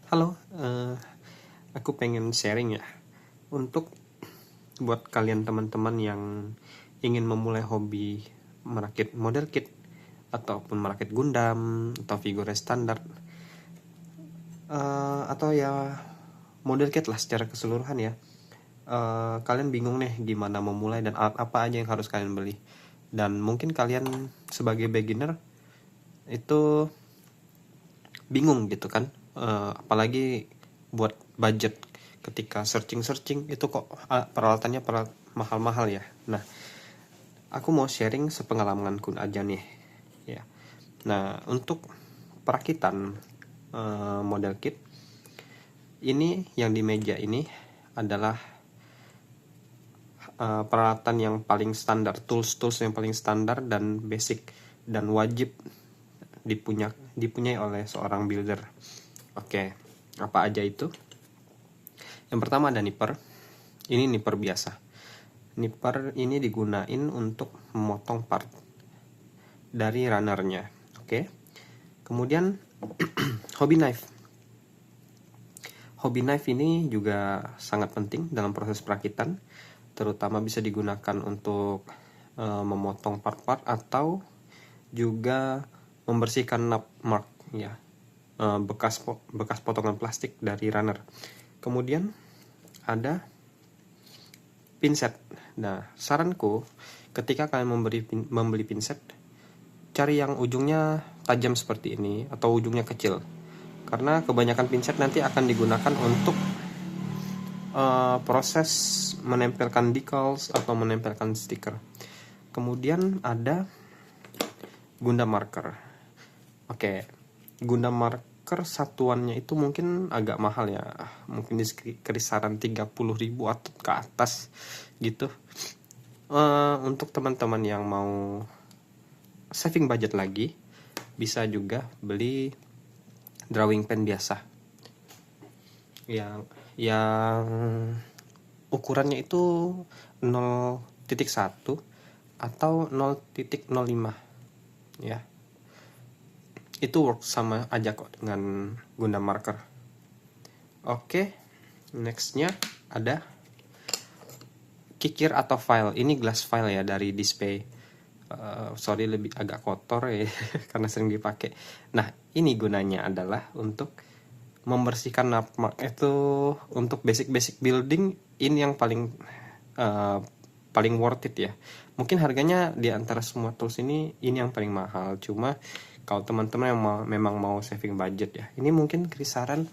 Halo, aku pengen sharing ya untuk buat kalian teman-teman yang ingin memulai hobi merakit model kit ataupun merakit Gundam atau figur standar atau ya model kit lah secara keseluruhan ya. Kalian bingung nih gimana memulai dan alat apa aja yang harus kalian beli, dan mungkin kalian sebagai beginner itu bingung gitu kan, apalagi buat budget ketika searching itu kok peralatannya mahal-mahal ya. Nah, aku mau sharing sepengalamanku aja nih ya. Nah, untuk perakitan model kit ini, yang di meja ini adalah peralatan yang paling standar, tools yang paling standar dan basic dan wajib dipunyai oleh seorang builder. Oke, apa aja itu? Yang pertama ada nipper. Ini nipper biasa. Nipper ini digunain untuk memotong part dari runnernya. Oke. Kemudian hobby knife. Hobby knife ini juga sangat penting dalam proses perakitan, terutama bisa digunakan untuk memotong part-part atau juga membersihkan nub mark ya, bekas potongan plastik dari runner. Kemudian ada pinset. Nah, saranku ketika kalian membeli pinset, cari yang ujungnya tajam seperti ini atau ujungnya kecil, karena kebanyakan pinset nanti akan digunakan untuk proses menempelkan decals atau menempelkan stiker. Kemudian ada Gundam marker. Oke, Gundam marker satuannya itu mungkin agak mahal ya, mungkin di kisaran 30.000 atau ke atas gitu. Untuk teman-teman yang mau saving budget lagi, bisa juga beli drawing pen biasa yang ukurannya itu 0.1 atau 0.05 ya. Itu work sama aja kok dengan Gundam marker. Oke, nextnya ada kikir atau file. Ini glass file ya dari display. Sorry lebih agak kotor ya karena sering dipakai. Nah, ini gunanya adalah untuk membersihkan nubmark. Itu untuk basic building, ini yang paling worth it ya. Mungkin harganya di antara semua tools ini yang paling mahal. Cuma kalau teman-teman yang memang mau saving budget ya, ini mungkin kisaran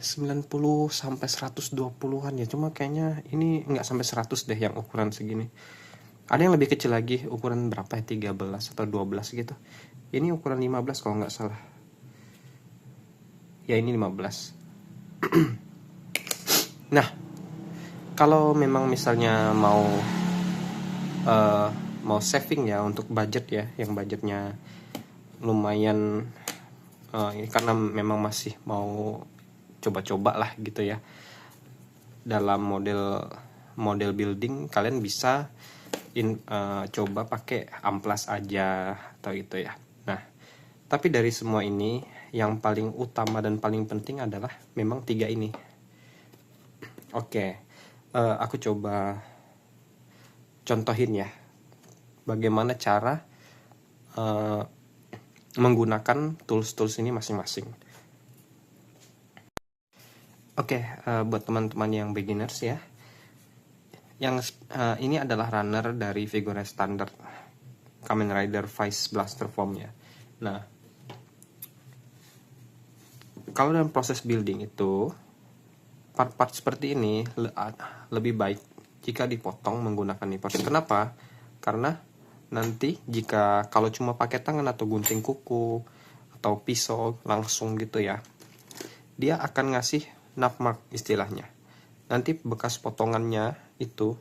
90 sampai 120-an ya. Cuma kayaknya ini nggak sampai 100 deh yang ukuran segini. Ada yang lebih kecil lagi, ukuran berapa ya, 13 atau 12 gitu. Ini ukuran 15 kalau nggak salah. Ya, ini 15. Nah, kalau memang misalnya mau saving ya untuk budget ya, yang budgetnya lumayan, ini karena memang masih mau coba-coba lah gitu ya dalam model building, kalian bisa coba pakai amplas aja atau itu ya. Nah, tapi dari semua ini yang paling utama dan paling penting adalah memang 3 ini. Oke, aku coba contohin ya bagaimana cara menggunakan tools ini masing-masing. Oke, buat teman-teman yang beginners ya, yang ini adalah runner dari figur standar Kamen Rider Vice Blaster Form ya. Nah, kalau dalam proses building itu part-part seperti ini lebih baik jika dipotong menggunakan nipper. Kenapa? Karena nanti jika kalau cuma pakai tangan atau gunting kuku atau pisau langsung gitu ya, dia akan ngasih nub mark istilahnya. Nanti bekas potongannya itu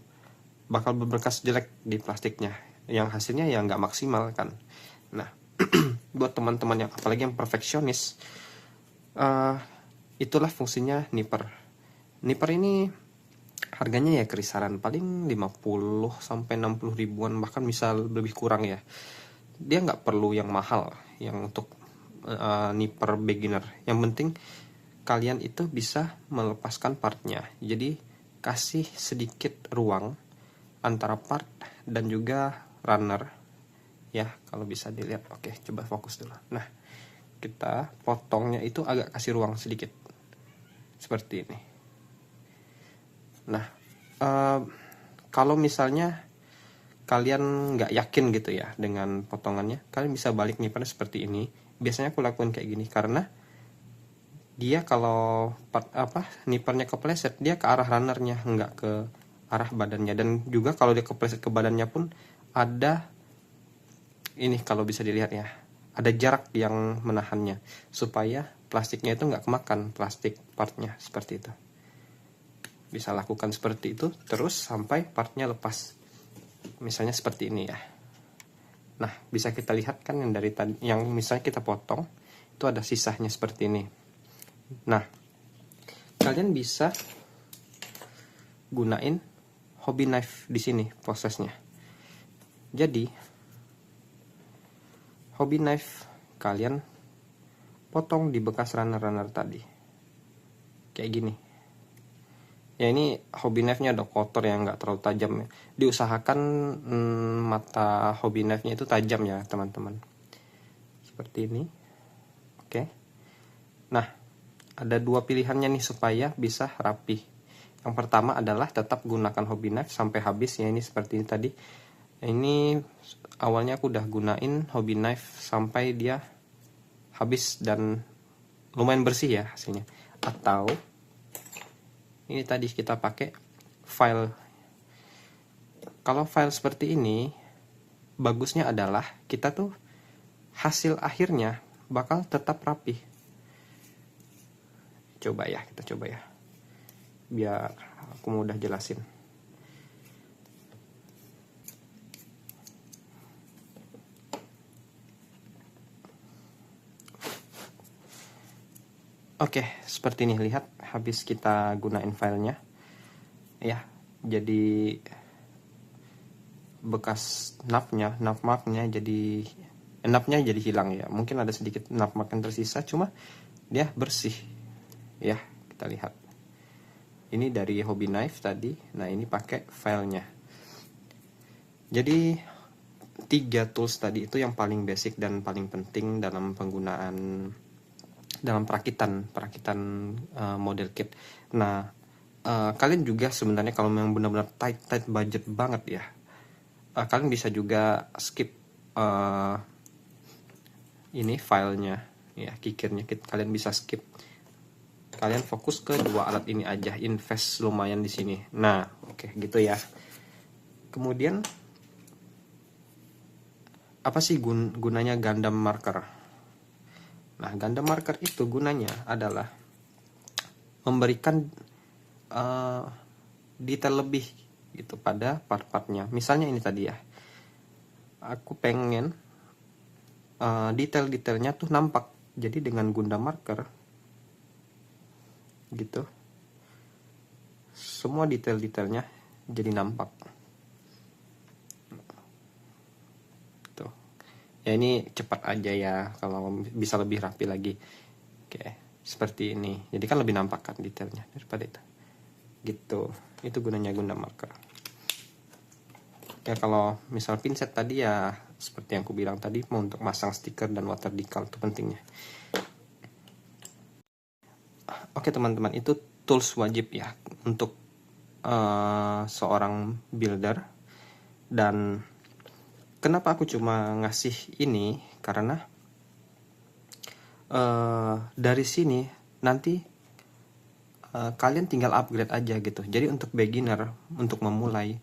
bakal berbekas jelek di plastiknya, yang hasilnya ya nggak maksimal kan. Nah, buat teman-teman yang apalagi yang perfeksionis, itulah fungsinya nipper. Nipper ini harganya ya kisaran paling 50 sampai 60 ribuan, bahkan bisa lebih kurang ya. Dia nggak perlu yang mahal yang untuk nipper beginner. Yang penting kalian itu bisa melepaskan partnya. Jadi kasih sedikit ruang antara part dan juga runner ya, kalau bisa dilihat. Oke, coba fokus dulu. Nah, kita potongnya itu agak kasih ruang sedikit seperti ini. Nah, kalau misalnya kalian nggak yakin gitu ya dengan potongannya, kalian bisa balik nipernya seperti ini. Biasanya aku lakukan kayak gini karena dia kalau nipernya kepleset, dia ke arah runnernya, nggak ke arah badannya. Dan juga kalau dia kepleset ke badannya pun ada ini, kalau bisa dilihat ya, ada jarak yang menahannya supaya plastiknya itu nggak kemakan plastik partnya, seperti itu. Bisa lakukan seperti itu terus sampai partnya lepas, misalnya seperti ini ya. Nah, bisa kita lihat kan yang dari tadi, yang misalnya kita potong itu ada sisanya seperti ini. Nah, kalian bisa gunain hobby knife di sini prosesnya. Jadi hobby knife kalian potong di bekas runner-runner tadi kayak gini ya. Ini hobby knife-nya ada kotor yang nggak terlalu tajam ya. Diusahakan mata hobby knife-nya itu tajam ya teman-teman, seperti ini. Oke, nah ada dua pilihannya nih supaya bisa rapi. Yang pertama adalah tetap gunakan hobby knife sampai habis ya, ini seperti ini tadi. Ini awalnya aku udah gunain hobby knife sampai dia habis dan lumayan bersih ya hasilnya. Atau ini tadi kita pakai file. Kalau file seperti ini, bagusnya adalah kita tuh hasil akhirnya bakal tetap rapi. Coba ya, kita coba ya, biar aku mudah jelasin. Oke, seperti ini, lihat habis kita gunain filenya ya, jadi bekas nafmarknya jadi hilang ya. Mungkin ada sedikit nafmark yang tersisa, cuma dia bersih ya. Kita lihat ini dari hobby knife tadi. Nah, ini pakai filenya. Jadi 3 tools tadi itu yang paling basic dan paling penting dalam penggunaan, dalam perakitan model kit. Nah, kalian juga sebenarnya kalau memang benar-benar tight budget banget ya, kalian bisa juga skip ini filenya ya, kikirnya kalian bisa skip. Kalian fokus ke dua alat ini aja, invest lumayan di sini. Nah, oke, gitu ya. Kemudian apa sih gunanya Gundam marker? Nah, Gundam marker itu gunanya adalah memberikan detail lebih gitu pada part-partnya. Misalnya ini tadi ya, aku pengen detail-detailnya tuh nampak. Jadi dengan Gundam marker gitu, semua detail-detailnya jadi nampak. Tuh. Ya, ini cepat aja ya, kalau bisa lebih rapi lagi. Oke, seperti ini. Jadi kan lebih nampak kan detailnya daripada itu. Gitu. Itu gunanya Gundam marker. Ya, kalau misal pinset tadi ya seperti yang aku bilang tadi, mau untuk masang stiker dan water decal itu pentingnya. Oke teman-teman, itu tools wajib ya untuk seorang builder. Dan kenapa aku cuma ngasih ini, karena dari sini nanti kalian tinggal upgrade aja gitu. Jadi untuk beginner, untuk memulai,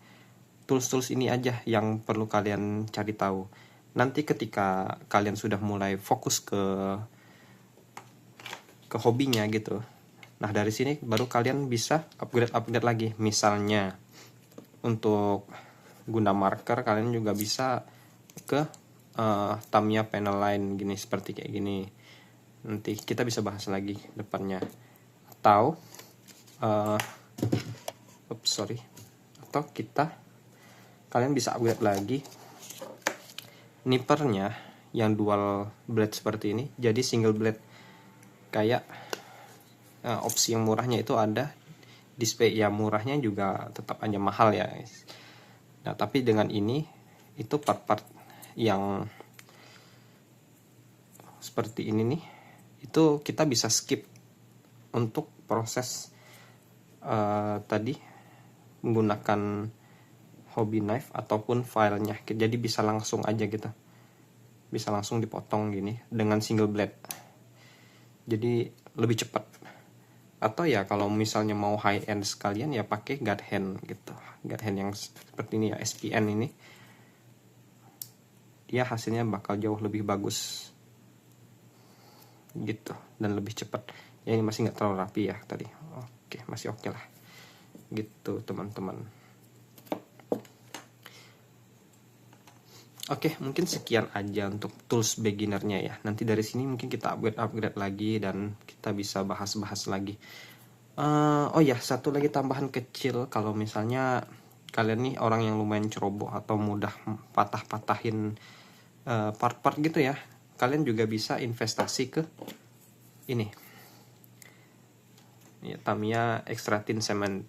tools-tools ini aja yang perlu kalian cari tahu. Nanti ketika kalian sudah mulai fokus ke hobinya gitu, nah dari sini baru kalian bisa upgrade lagi. Misalnya untuk Gundam marker, kalian juga bisa ke Tamiya panel line gini, seperti kayak gini. Nanti kita bisa bahas lagi depannya. Atau atau kalian bisa upgrade lagi nippernya yang dual blade seperti ini jadi single blade, kayak opsi yang murahnya itu ada, display ya murahnya juga tetap aja mahal ya guys. Nah tapi dengan ini itu part-part yang seperti ini nih, itu kita bisa skip untuk proses tadi menggunakan hobby knife ataupun filenya, jadi bisa langsung aja gitu, bisa langsung dipotong gini dengan single blade, jadi lebih cepat. Atau ya kalau misalnya mau high end sekalian ya pakai guard hand gitu, guard hand yang seperti ini ya, SPN ini, dia hasilnya bakal jauh lebih bagus gitu dan lebih cepat ya. Ini masih nggak terlalu rapi ya tadi, oke masih oke lah gitu teman-teman. Oke, mungkin sekian aja untuk tools beginnernya ya. Nanti dari sini mungkin kita upgrade lagi dan kita bisa bahas-bahas lagi. Oh ya, satu lagi tambahan kecil, kalau misalnya kalian nih orang yang lumayan ceroboh atau mudah patah-patahin part-part gitu ya, kalian juga bisa investasi ke ini ya, Tamiya Extra-Thin Cement,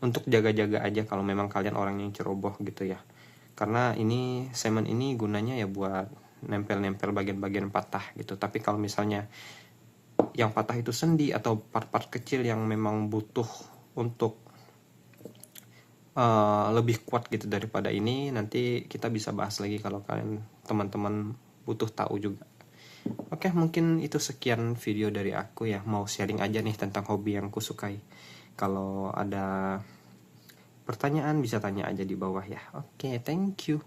untuk jaga-jaga aja kalau memang kalian orang yang ceroboh gitu ya. Karena ini semen ini gunanya ya buat nempel-nempel bagian-bagian patah gitu. Tapi kalau misalnya yang patah itu sendi atau part-part kecil yang memang butuh untuk lebih kuat gitu daripada ini, nanti kita bisa bahas lagi kalau kalian teman-teman butuh tahu juga. Oke, mungkin itu sekian video dari aku ya, mau sharing aja nih tentang hobi yang kusukai. Kalau ada pertanyaan bisa tanya aja di bawah ya. Oke, thank you.